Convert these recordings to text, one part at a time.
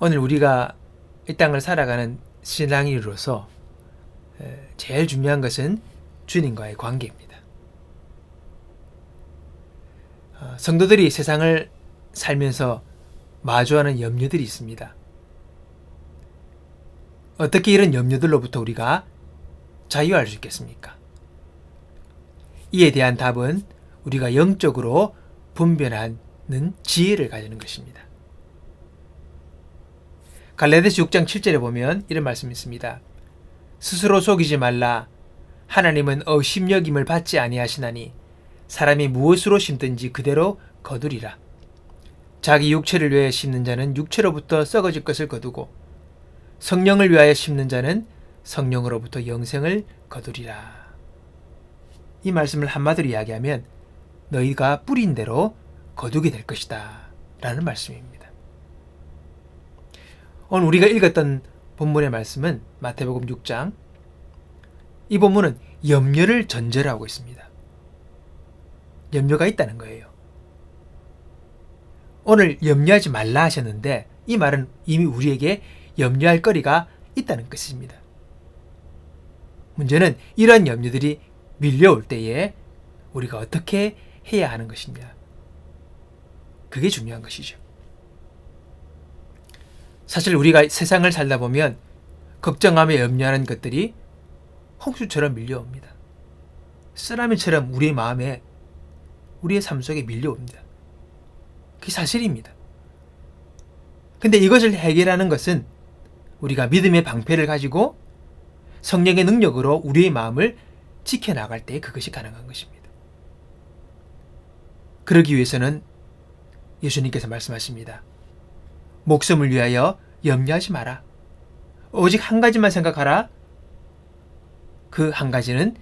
오늘 우리가 이 땅을 살아가는 신앙인으로서 제일 중요한 것은 주님과의 관계입니다. 성도들이 세상을 살면서 마주하는 염려들이 있습니다. 어떻게 이런 염려들로부터 우리가 자유할 수 있겠습니까? 이에 대한 답은 우리가 영적으로 분별하는 지혜를 가지는 것입니다. 갈라디아서 6장 7절에 보면 이런 말씀이 있습니다. 스스로 속이지 말라. 하나님은 업신여김을 받지 아니하시나니 사람이 무엇으로 심든지 그대로 거두리라. 자기 육체를 위하여 심는 자는 육체로부터 썩어질 것을 거두고 성령을 위하여 심는 자는 성령으로부터 영생을 거두리라. 이 말씀을 한마디로 이야기하면 너희가 뿌린 대로 거두게 될 것이다 라는 말씀입니다. 오늘 우리가 읽었던 본문의 말씀은 마태복음 6장. 이 본문은 염려를 전제로 하고 있습니다. 염려가 있다는 거예요. 오늘 염려하지 말라 하셨는데 이 말은 이미 우리에게 염려할 거리가 있다는 것입니다. 문제는 이러한 염려들이 밀려올 때에 우리가 어떻게 해야 하는 것이냐. 그게 중요한 것이죠. 사실 우리가 세상을 살다 보면 걱정하며 염려하는 것들이 홍수처럼 밀려옵니다. 쓰나미처럼 우리의 마음에, 우리의 삶 속에 밀려옵니다. 그게 사실입니다. 근데 이것을 해결하는 것은 우리가 믿음의 방패를 가지고 성령의 능력으로 우리의 마음을 지켜나갈 때 그것이 가능한 것입니다. 그러기 위해서는 예수님께서 말씀하십니다. 목숨을 위하여 염려하지 마라. 오직 한 가지만 생각하라. 그 한 가지는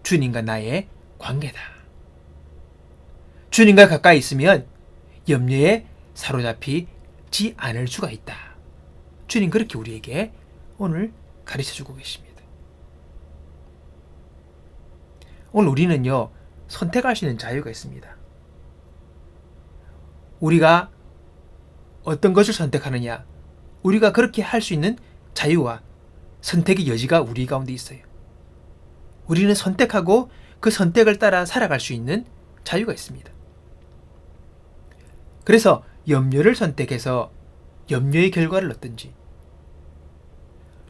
주님과 나의 관계다. 주님과 가까이 있으면 염려에 사로잡히지 않을 수가 있다. 주님 그렇게 우리에게 오늘 가르쳐주고 계십니다. 오늘 우리는요, 선택할 수 있는 자유가 있습니다. 우리가 어떤 것을 선택하느냐, 우리가 그렇게 할 수 있는 자유와 선택의 여지가 우리 가운데 있어요. 우리는 선택하고 그 선택을 따라 살아갈 수 있는 자유가 있습니다. 그래서 염려를 선택해서 염려의 결과를 얻든지,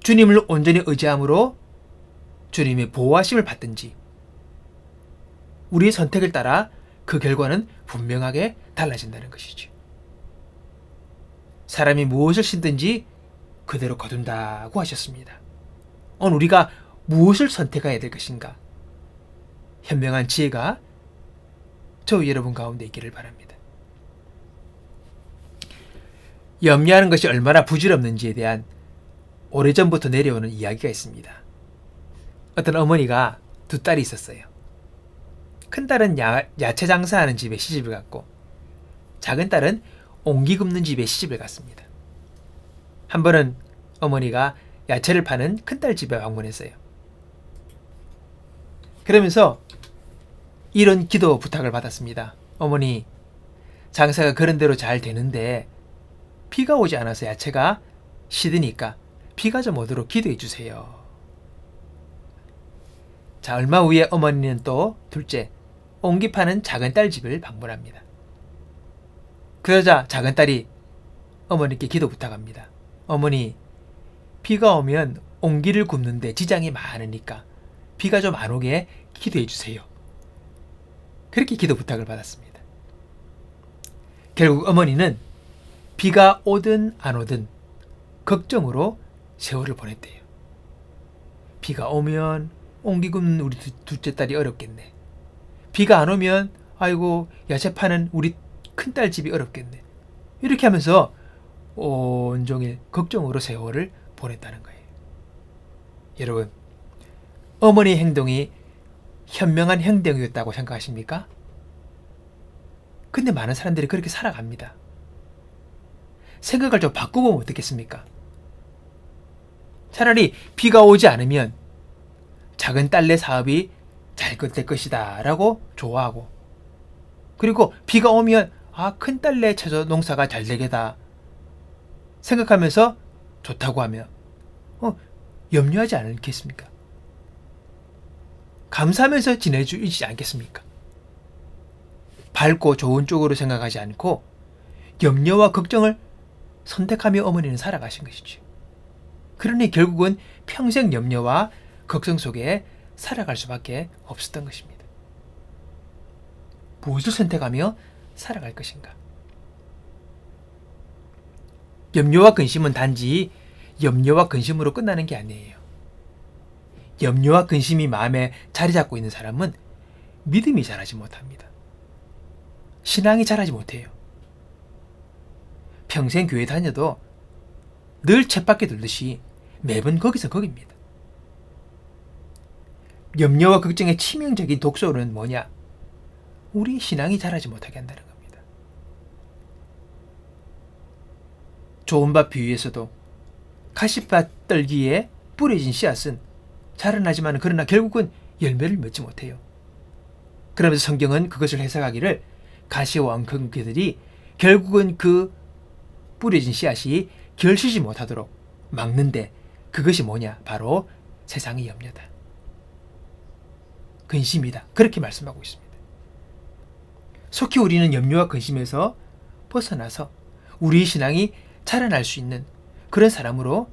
주님을 온전히 의지함으로 주님의 보호하심을 받든지, 우리의 선택을 따라 그 결과는 분명하게 달라진다는 것이죠. 사람이 무엇을 심든지 그대로 거둔다고 하셨습니다. 오늘 우리가 무엇을 선택해야 될 것인가? 현명한 지혜가 저와 여러분 가운데 있기를 바랍니다. 염려하는 것이 얼마나 부질없는지에 대한 오래전부터 내려오는 이야기가 있습니다. 어떤 어머니가 두 딸이 있었어요. 큰 딸은 야채 장사하는 집에 시집을 갔고 작은 딸은 옹기 굽는 집에 시집을 갔습니다. 한 번은 어머니가 야채를 파는 큰딸 집에 방문했어요. 그러면서 이런 기도 부탁을 받았습니다. 어머니, 장사가 그런대로 잘 되는데 비가 오지 않아서 야채가 시드니까 비가 좀 오도록 기도해 주세요. 자, 얼마 후에 어머니는 또 둘째, 옹기 파는 작은 딸 집을 방문합니다. 그러자 작은 딸이 어머니께 기도 부탁합니다. 어머니, 비가 오면 옹기를 굽는데 지장이 많으니까 비가 좀 안 오게 기도해 주세요. 그렇게 기도 부탁을 받았습니다. 결국 어머니는 비가 오든 안 오든 걱정으로 세월을 보냈대요. 비가 오면 옹기 굽는 우리 둘째 딸이 어렵겠네. 비가 안 오면 아이고 야채 파는 우리 큰딸 집이 어렵겠네. 이렇게 하면서 온종일 걱정으로 세월을 보냈다는 거예요. 여러분, 어머니의 행동이 현명한 행동이었다고 생각하십니까? 근데 많은 사람들이 그렇게 살아갑니다. 생각을 좀 바꾸보면 어떻겠습니까? 차라리 비가 오지 않으면 작은 딸내 사업이 잘 될 것이다 라고 좋아하고, 그리고 비가 오면 큰딸내 농사가 잘 되겠다 생각하면서 좋다고 하면 염려하지 않겠습니까? 감사하면서 지내주지 않겠습니까? 밝고 좋은 쪽으로 생각하지 않고 염려와 걱정을 선택하며 어머니는 살아가신 것이죠. 그러니 결국은 평생 염려와 걱정 속에 살아갈 수밖에 없었던 것입니다. 무엇을 선택하며 살아갈 것인가? 염려와 근심은 단지 염려와 근심으로 끝나는 게 아니에요. 염려와 근심이 마음에 자리 잡고 있는 사람은 믿음이 자라지 못합니다. 신앙이 자라지 못해요. 평생 교회 다녀도 늘 쳇바퀴 돌듯이 매번 거기서 거깁니다. 염려와 걱정의 치명적인 독소는 뭐냐? 우리 신앙이 자라지 못하게 한다는 겁니다. 좋은 밭 비유에서도 가시밭 떨기에 뿌려진 씨앗은 자라나지만 그러나 결국은 열매를 맺지 못해요. 그러면서 성경은 그것을 해석하기를 가시와 엉겅퀴들이 결국은 그 뿌려진 씨앗이 결실지 못하도록 막는데 그것이 뭐냐? 바로 세상의 염려다. 근심이다. 그렇게 말씀하고 있습니다. 속히 우리는 염려와 근심에서 벗어나서 우리의 신앙이 자라날 수 있는 그런 사람으로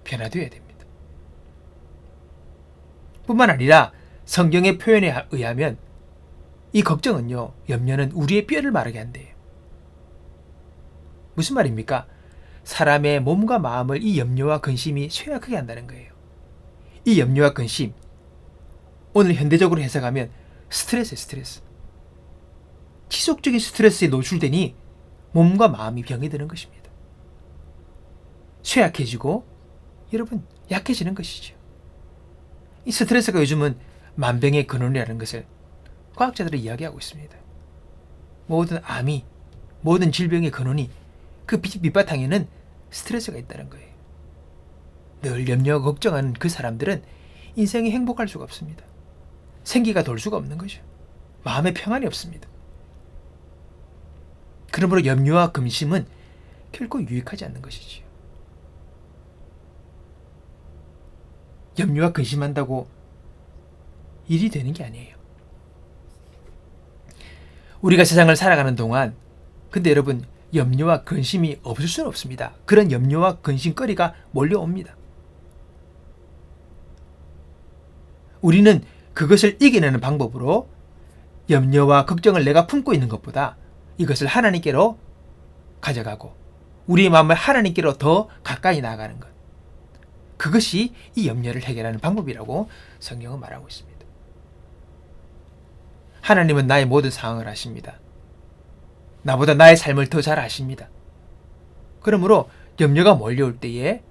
변화되어야 됩니다. 뿐만 아니라 성경의 표현에 의하면 이 걱정은요, 염려는 우리의 뼈를 마르게 한대요. 무슨 말입니까? 사람의 몸과 마음을 이 염려와 근심이 쇠약하게 한다는 거예요. 이 염려와 근심, 오늘 현대적으로 해석하면 스트레스예요, 스트레스. 지속적인 스트레스에 노출되니 몸과 마음이 병이 드는 것입니다. 쇠약해지고 여러분 약해지는 것이죠. 이 스트레스가 요즘은 만병의 근원이라는 것을 과학자들이 이야기하고 있습니다. 모든 암이, 모든 질병의 근원이 그 밑바탕에는 스트레스가 있다는 거예요. 늘 염려하고 걱정하는 그 사람들은 인생이 행복할 수가 없습니다. 생기가 돌 수가 없는 거죠. 마음에 평안이 없습니다. 그러므로 염려와 근심은 결코 유익하지 않는 것이지요. 염려와 근심한다고 일이 되는 게 아니에요. 우리가 세상을 살아가는 동안 근데 여러분 염려와 근심이 없을 수는 없습니다. 그런 염려와 근심거리가 몰려옵니다. 우리는 그것을 이겨내는 방법으로 염려와 걱정을 내가 품고 있는 것보다 이것을 하나님께로 가져가고 우리의 마음을 하나님께로 더 가까이 나아가는 것. 그것이 이 염려를 해결하는 방법이라고 성경은 말하고 있습니다. 하나님은 나의 모든 상황을 아십니다. 나보다 나의 삶을 더 잘 아십니다. 그러므로 염려가 몰려올 때에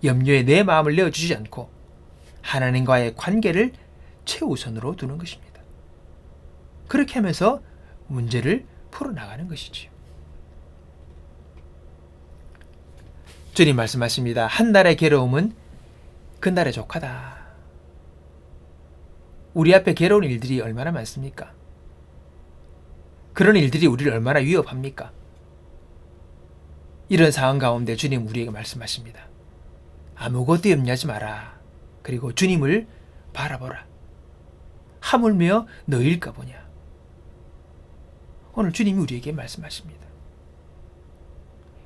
염려에 내 마음을 내어주지 않고 하나님과의 관계를 최우선으로 두는 것입니다. 그렇게 하면서 문제를 풀어나가는 것이지요. 주님 말씀하십니다. 한 달의 괴로움은 그날의 족하다. 우리 앞에 괴로운 일들이 얼마나 많습니까? 그런 일들이 우리를 얼마나 위협합니까? 이런 상황 가운데 주님 우리에게 말씀하십니다. 아무것도 염려하지 마라. 그리고 주님을 바라보라. 하물며 너일까 보냐. 오늘 주님이 우리에게 말씀하십니다.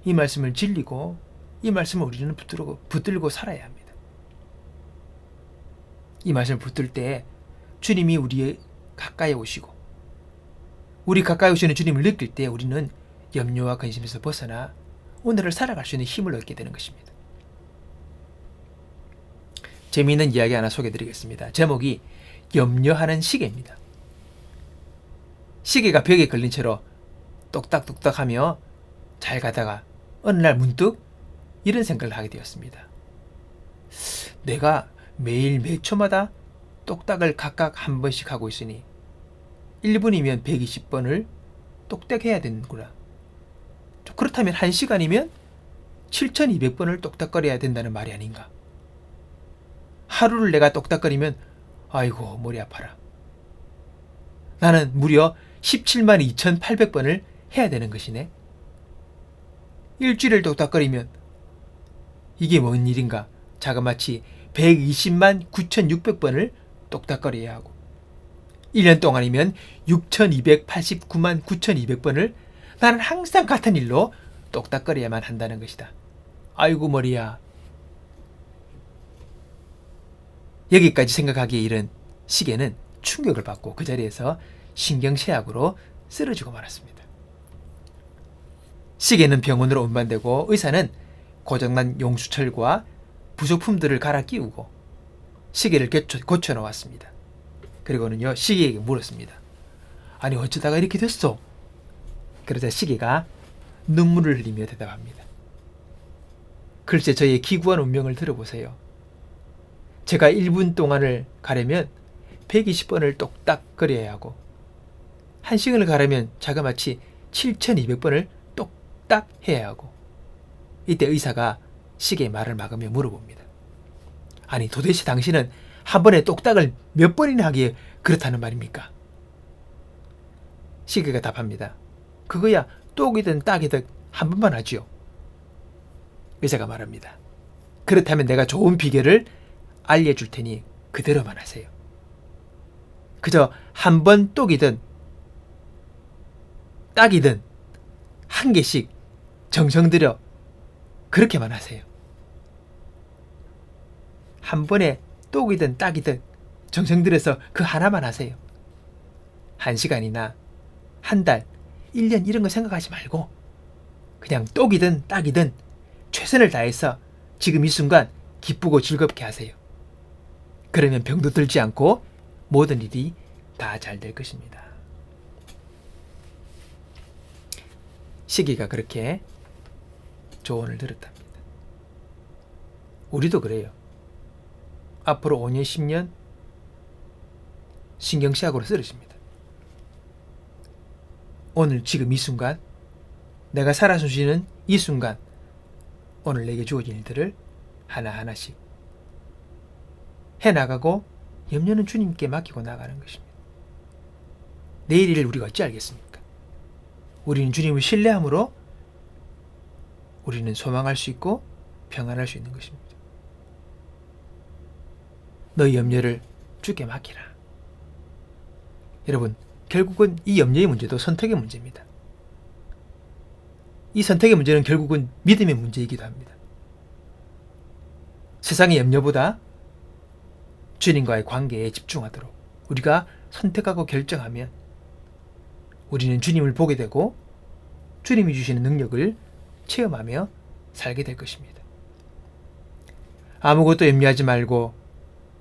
이 말씀을 진리고 이 말씀을 우리는 붙들고 살아야 합니다. 이 말씀을 붙들 때 주님이 우리 가까이 오시고 우리 가까이 오시는 주님을 느낄 때 우리는 염려와 근심에서 벗어나 오늘을 살아갈 수 있는 힘을 얻게 되는 것입니다. 재미있는 이야기 하나 소개해드리겠습니다. 제목이 염려하는 시계입니다. 시계가 벽에 걸린 채로 똑딱똑딱 하며 잘 가다가 어느 날 문득 이런 생각을 하게 되었습니다. 내가 매일 몇 초마다 똑딱을 각각 한 번씩 하고 있으니 1분이면 120번을 똑딱해야 되는구나. 그렇다면 1시간이면 7200번을 똑딱거려야 된다는 말이 아닌가. 하루를 내가 똑딱거리면 아이고 머리 아파라. 나는 무려 172,800번을 해야 되는 것이네. 일주일을 똑딱거리면 이게 뭔 일인가? 자그마치 120만 9,600번을 똑딱거려야 하고 1년 동안이면 6,289만 9,200번을 나는 항상 같은 일로 똑딱거려야만 한다는 것이다. 아이고 머리야. 여기까지 생각하기에 이른 시계는 충격을 받고 그 자리에서 신경쇠약으로 쓰러지고 말았습니다. 시계는 병원으로 운반되고 의사는 고장난 용수철과 부속품들을 갈아 끼우고 시계를 고쳐 놓았습니다. 그리고는요, 시계에게 물었습니다. 아니 어쩌다가 이렇게 됐어? 그러자 시계가 눈물을 흘리며 대답합니다. 글쎄 저의 기구한 운명을 들어보세요. 제가 1분 동안을 가려면 120번을 똑딱거려야 하고 1시간을 가려면 자그마치 7,200번을 똑딱 해야 하고 이때 의사가 시계의 말을 막으며 물어봅니다. 아니 도대체 당신은 한 번에 똑딱을 몇 번이나 하기에 그렇다는 말입니까? 시계가 답합니다. 그거야 똑이든 딱이든 한 번만 하지요. 의사가 말합니다. 그렇다면 내가 좋은 비결을 알려줄 테니 그대로만 하세요. 그저 한 번 똑이든 딱이든 한 개씩 정성 들여 그렇게만 하세요. 한 번에 똑이든 딱이든 정성 들여서 그 하나만 하세요. 1시간이나 한 달, 1년 이런 거 생각하지 말고 그냥 똑이든 딱이든 최선을 다해서 지금 이 순간 기쁘고 즐겁게 하세요. 그러면 병도 들지 않고 모든 일이 다 잘 될 것입니다. 시기가 그렇게 조언을 들었답니다. 우리도 그래요. 앞으로 5년, 10년 신경쇠약으로 쓰러집니다. 오늘 지금 이 순간 내가 살아 숨쉬는 이 순간 오늘 내게 주어진 일들을 하나하나씩 해나가고 염려는 주님께 맡기고 나가는 것입니다. 내일 일을 우리가 어찌 알겠습니까? 우리는 주님을 신뢰함으로 우리는 소망할 수 있고 평안할 수 있는 것입니다. 너희 염려를 주께 맡기라. 여러분, 결국은 이 염려의 문제도 선택의 문제입니다. 이 선택의 문제는 결국은 믿음의 문제이기도 합니다. 세상의 염려보다 주님과의 관계에 집중하도록 우리가 선택하고 결정하면 우리는 주님을 보게 되고 주님이 주시는 능력을 체험하며 살게 될 것입니다. 아무것도 염려하지 말고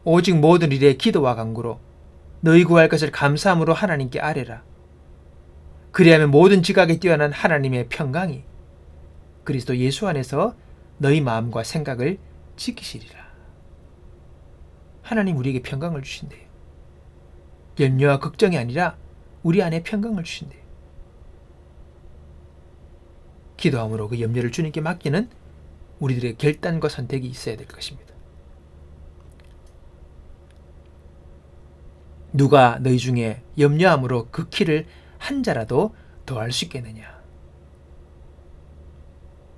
오직 모든 일에 기도와 간구로 너희 구할 것을 감사함으로 하나님께 아뢰라. 그리하면 모든 지각에 뛰어난 하나님의 평강이 그리스도 예수 안에서 너희 마음과 생각을 지키시리라. 하나님 우리에게 평강을 주신대요. 염려와 걱정이 아니라 우리 안에 평강을 주신대요. 기도함으로 그 염려를 주님께 맡기는 우리들의 결단과 선택이 있어야 될 것입니다. 누가 너희 중에 염려함으로 그 키를 한 자라도 더할 수 있겠느냐.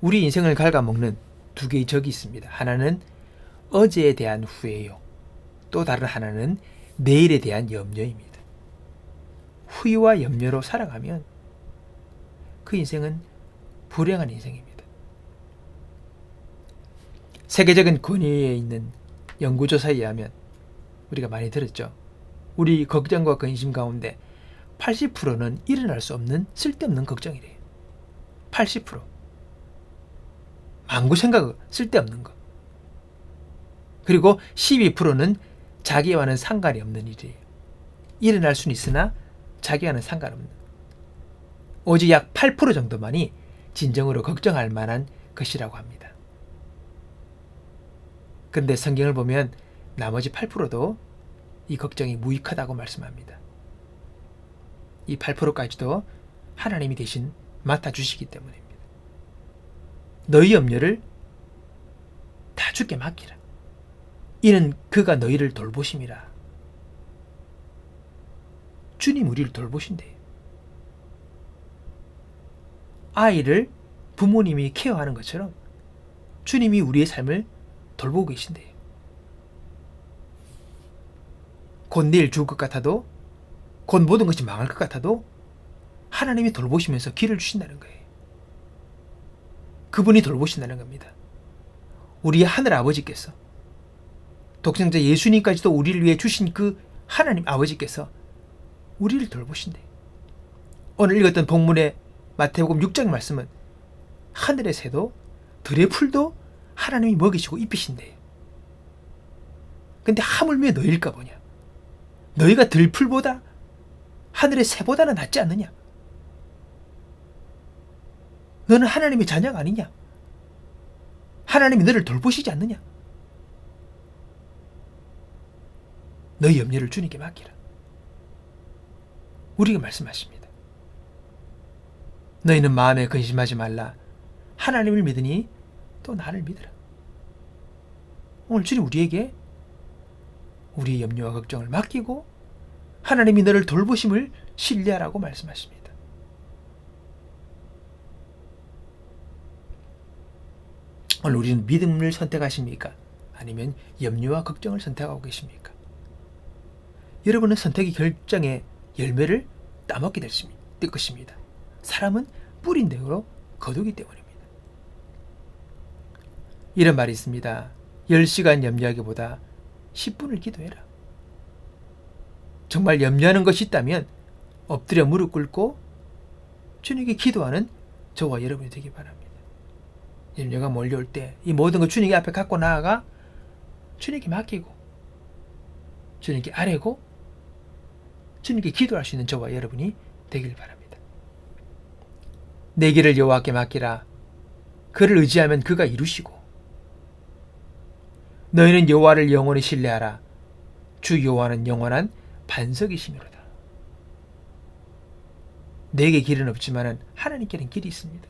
우리 인생을 갉아먹는 두 개의 적이 있습니다. 하나는 어제에 대한 후회요. 또 다른 하나는 내일에 대한 염려입니다. 후회와 염려로 살아가면 그 인생은 불행한 인생입니다. 세계적인 권위에 있는 연구조사에 의하면 우리가 많이 들었죠. 우리 걱정과 근심 가운데 80%는 일어날 수 없는 쓸데없는 걱정이래요. 80%. 망구 생각 쓸데없는 거. 그리고 12%는 자기와는 상관이 없는 일이에요. 일어날 수는 있으나 자기와는 상관없는. 오직 약 8% 정도만이 진정으로 걱정할 만한 것이라고 합니다. 그런데 성경을 보면 나머지 8%도 이 걱정이 무익하다고 말씀합니다. 이 8%까지도 하나님이 대신 맡아주시기 때문입니다. 너희 염려를 다 주께 맡기라. 이는 그가 너희를 돌보심이라. 주님 우리를 돌보신대요. 아이를 부모님이 케어하는 것처럼 주님이 우리의 삶을 돌보고 계신대요. 곧 내일 죽을 것 같아도, 곧 모든 것이 망할 것 같아도 하나님이 돌보시면서 길을 주신다는 거예요. 그분이 돌보신다는 겁니다. 우리의 하늘 아버지께서, 독생자 예수님까지도 우리를 위해 주신 그 하나님 아버지께서 우리를 돌보신대요. 오늘 읽었던 본문의 마태복음 6장 말씀은 하늘의 새도 들의 풀도 하나님이 먹이시고 입히신대요. 근데 하물며 너희일까 보냐? 너희가 들풀보다 하늘의 새보다는 낫지 않느냐? 너는 하나님의 자녀가 아니냐? 하나님이 너를 돌보시지 않느냐? 너희 염려를 주님께 맡기라. 우리가 말씀하십니다. 너희는 마음에 근심하지 말라. 하나님을 믿으니 또 나를 믿으라. 오늘 주님 우리에게 우리의 염려와 걱정을 맡기고 하나님이 너를 돌보심을 신뢰하라고 말씀하십니다. 오늘 우리는 믿음을 선택하십니까? 아니면 염려와 걱정을 선택하고 계십니까? 여러분은 선택의 결정의 열매를 따먹게 될 것입니다. 사람은 뿌린 대로 거두기 때문입니다. 이런 말이 있습니다. 10시간 염려하기보다 10분을 기도해라. 정말 염려하는 것이 있다면 엎드려 무릎 꿇고 주님께 기도하는 저와 여러분이 되기 바랍니다. 염려가 몰려올 때 이 모든 걸 주님 앞에 갖고 나아가 주님께 맡기고 주님께 아뢰고 주님께 기도할 수 있는 저와 여러분이 되길 바랍니다. 내 길을 여호와께 맡기라. 그를 의지하면 그가 이루시고 너희는 여호와를 영원히 신뢰하라. 주 여호와는 영원한 반석이시미로다. 내게 길은 없지만 하나님께는 길이 있습니다.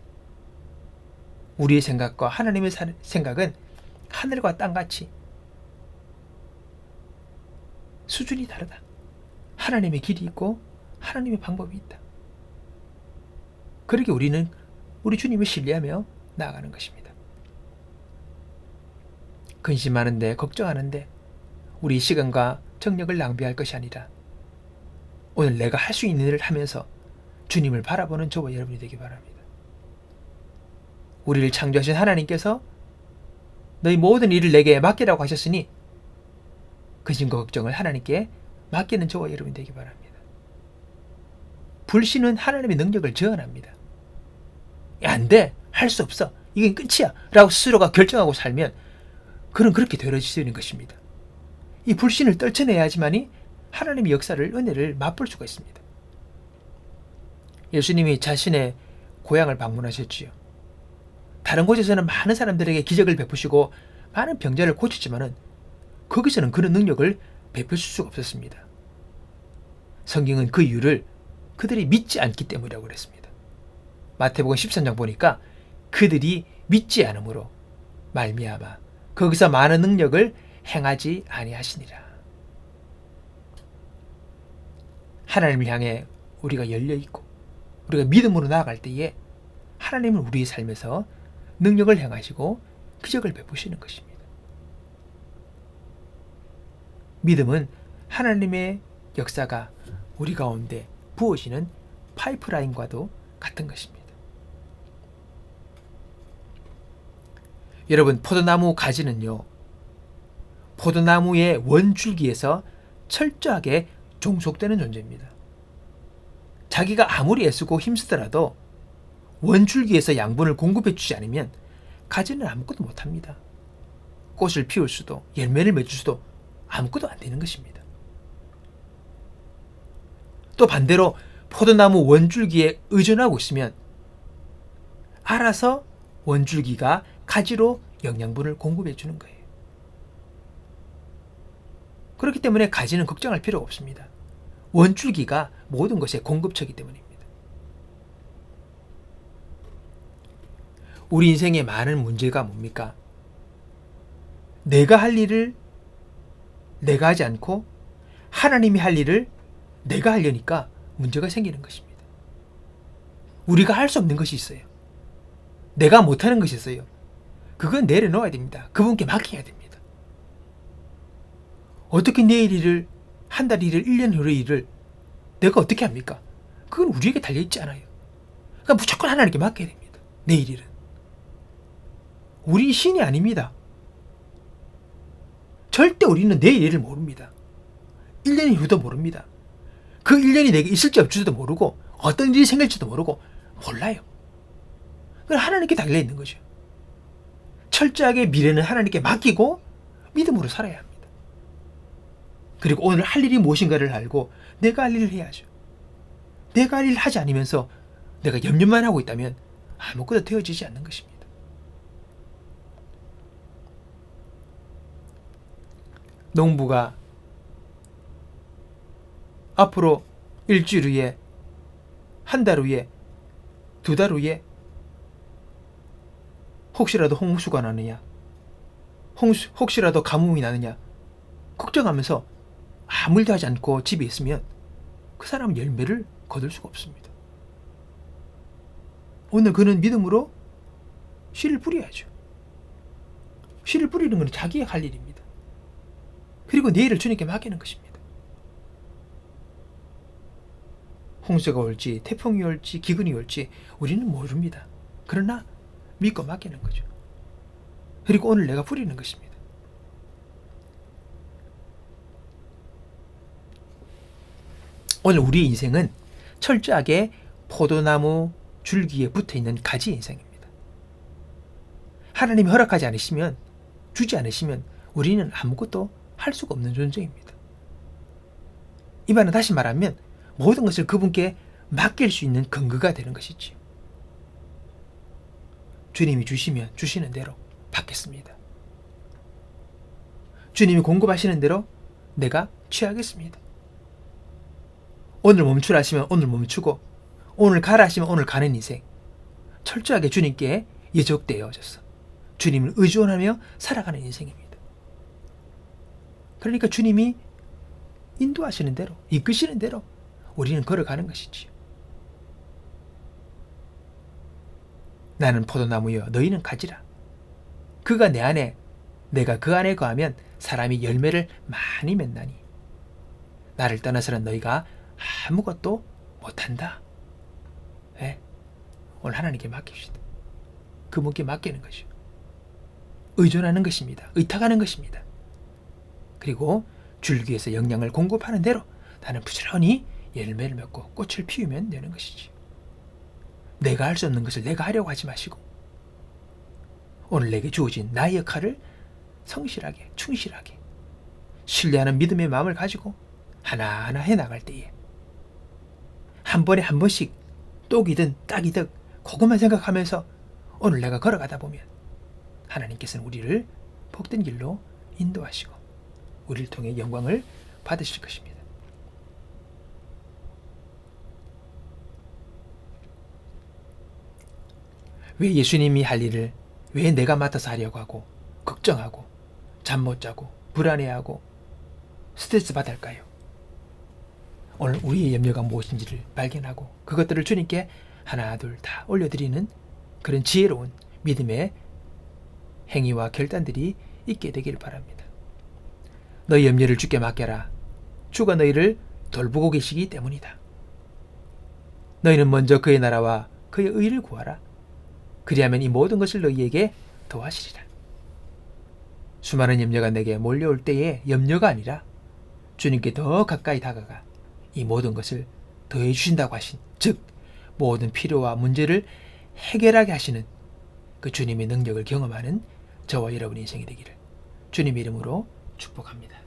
우리의 생각과 하나님의 생각은 하늘과 땅같이 수준이 다르다. 하나님의 길이 있고 하나님의 방법이 있다. 그렇게 우리는 우리 주님을 신뢰하며 나아가는 것입니다. 근심하는데 걱정하는데 우리 시간과 정력을 낭비할 것이 아니라 오늘 내가 할 수 있는 일을 하면서 주님을 바라보는 저와 여러분이 되기 바랍니다. 우리를 창조하신 하나님께서 너희 모든 일을 내게 맡기라고 하셨으니 근심과 걱정을 하나님께 맡기는 저와 여러분이 되기 바랍니다. 불신은 하나님의 능력을 제한합니다. 안 돼, 할 수 없어, 이건 끝이야 라고 스스로가 결정하고 살면 그는 그렇게 되어지는 것입니다. 이 불신을 떨쳐내야지만이 하나님의 역사를, 은혜를 맛볼 수가 있습니다. 예수님이 자신의 고향을 방문하셨지요. 다른 곳에서는 많은 사람들에게 기적을 베푸시고 많은 병자를 고쳤지만은 거기서는 그런 능력을 베풀 수가 없었습니다. 성경은 그 이유를 그들이 믿지 않기 때문이라고 그랬습니다. 마태복음 13장 보니까 그들이 믿지 않음으로 말미암아 거기서 많은 능력을 행하지 아니하시니라. 하나님을 향해 우리가 열려있고 우리가 믿음으로 나아갈 때에 하나님은 우리의 삶에서 능력을 행하시고 기적을 베푸시는 것입니다. 믿음은 하나님의 역사가 우리 가운데 부어지는 파이프라인과도 같은 것입니다. 여러분, 포도나무 가지는요, 포도나무의 원줄기에서 철저하게 종속되는 존재입니다. 자기가 아무리 애쓰고 힘쓰더라도 원줄기에서 양분을 공급해 주지 않으면 가지는 아무것도 못합니다. 꽃을 피울 수도 열매를 맺을 수도 아무것도 안 되는 것입니다. 또 반대로 포도나무 원줄기에 의존하고 있으면 알아서 원줄기가 가지로 영양분을 공급해 주는 거예요. 그렇기 때문에 가지는 걱정할 필요가 없습니다. 원줄기가 모든 것의 공급처이기 때문입니다. 우리 인생의 많은 문제가 뭡니까? 내가 할 일을 내가 하지 않고 하나님이 할 일을 내가 하려니까 문제가 생기는 것입니다. 우리가 할 수 없는 것이 있어요. 내가 못하는 것이 있어요. 그건 내려놓아야 됩니다. 그분께 맡겨야 됩니다. 어떻게 내일 일을, 한 달 일을, 1년 후의 일을 내가 어떻게 합니까? 그건 우리에게 달려있지 않아요. 그러니까 무조건 하나님께 맡겨야 됩니다. 내일 일은. 우리 신이 아닙니다. 절대 우리는 내일 일을 모릅니다. 1년 후도 모릅니다. 그 1년이 내게 있을지 없을지도 모르고 어떤 일이 생길지도 모르고 몰라요. 그건 하나님께 달려있는 거죠. 철저하게 미래는 하나님께 맡기고 믿음으로 살아야 합니다. 그리고 오늘 할 일이 무엇인가를 알고 내가 할 일을 해야죠. 내가 할 일을 하지 않으면서 내가 염려만 하고 있다면 아무것도 되어지지 않는 것입니다. 농부가 앞으로 일주일 후에, 한 달 후에, 2달 후에 혹시라도 홍수가 나느냐, 혹시라도 가뭄이 나느냐 걱정하면서 아무 일도 하지 않고 집에 있으면 그 사람은 열매를 거둘 수가 없습니다. 오늘 그는 믿음으로 씨를 뿌려야죠. 씨를 뿌리는 건 자기의 할 일입니다. 그리고 내일을 주님께 맡기는 것입니다. 홍수가 올지 태풍이 올지 기근이 올지 우리는 모릅니다. 그러나 믿고 맡기는 거죠. 그리고 오늘 내가 뿌리는 것입니다. 오늘 우리의 인생은 철저하게 포도나무 줄기에 붙어있는 가지 인생입니다. 하나님이 허락하지 않으시면, 주지 않으시면 우리는 아무것도 할 수가 없는 존재입니다. 이 말은 다시 말하면 모든 것을 그분께 맡길 수 있는 근거가 되는 것이지요. 주님이 주시면 주시는 대로 받겠습니다. 주님이 공급하시는 대로 내가 취하겠습니다. 오늘 멈추라 하시면 오늘 멈추고, 오늘 가라 하시면 오늘 가는 인생, 철저하게 주님께 예적되어져서 주님을 의존하며 살아가는 인생입니다. 그러니까 주님이 인도하시는 대로, 이끄시는 대로 우리는 걸어가는 것이지요. 나는 포도나무여 너희는 가지라. 그가 내 안에, 내가 그 안에 거하면 사람이 열매를 많이 맺나니 나를 떠나서는 너희가 아무것도 못한다. 네? 오늘 하나님께 맡깁시다. 그분께 맡기는 것이죠. 의존하는 것입니다. 의탁하는 것입니다. 그리고 줄기에서 영양을 공급하는 대로 나는 부지런히 열매를 맺고 꽃을 피우면 되는 것이지. 내가 할 수 없는 것을 내가 하려고 하지 마시고 오늘 내게 주어진 나의 역할을 성실하게, 충실하게 신뢰하는 믿음의 마음을 가지고 하나하나 해나갈 때에 한 번에 한 번씩 똑이든 딱이든 그것만 생각하면서 오늘 내가 걸어가다 보면 하나님께서는 우리를 복된 길로 인도하시고 우리를 통해 영광을 받으실 것입니다. 왜 예수님이 할 일을 왜 내가 맡아서 하려고 하고 걱정하고 잠 못 자고 불안해하고 스트레스 받을까요? 오늘 우리의 염려가 무엇인지를 발견하고 그것들을 주님께 하나 둘 다 올려드리는 그런 지혜로운 믿음의 행위와 결단들이 있게 되길 바랍니다. 너희 염려를 주께 맡겨라. 주가 너희를 돌보고 계시기 때문이다. 너희는 먼저 그의 나라와 그의 의를 구하라. 그리하면 이 모든 것을 너희에게 더하시리라. 수많은 염려가 내게 몰려올 때에 염려가 아니라 주님께 더 가까이 다가가 이 모든 것을 더해 주신다고 하신, 즉 모든 필요와 문제를 해결하게 하시는 그 주님의 능력을 경험하는 저와 여러분의 인생이 되기를 주님의 이름으로 축복합니다.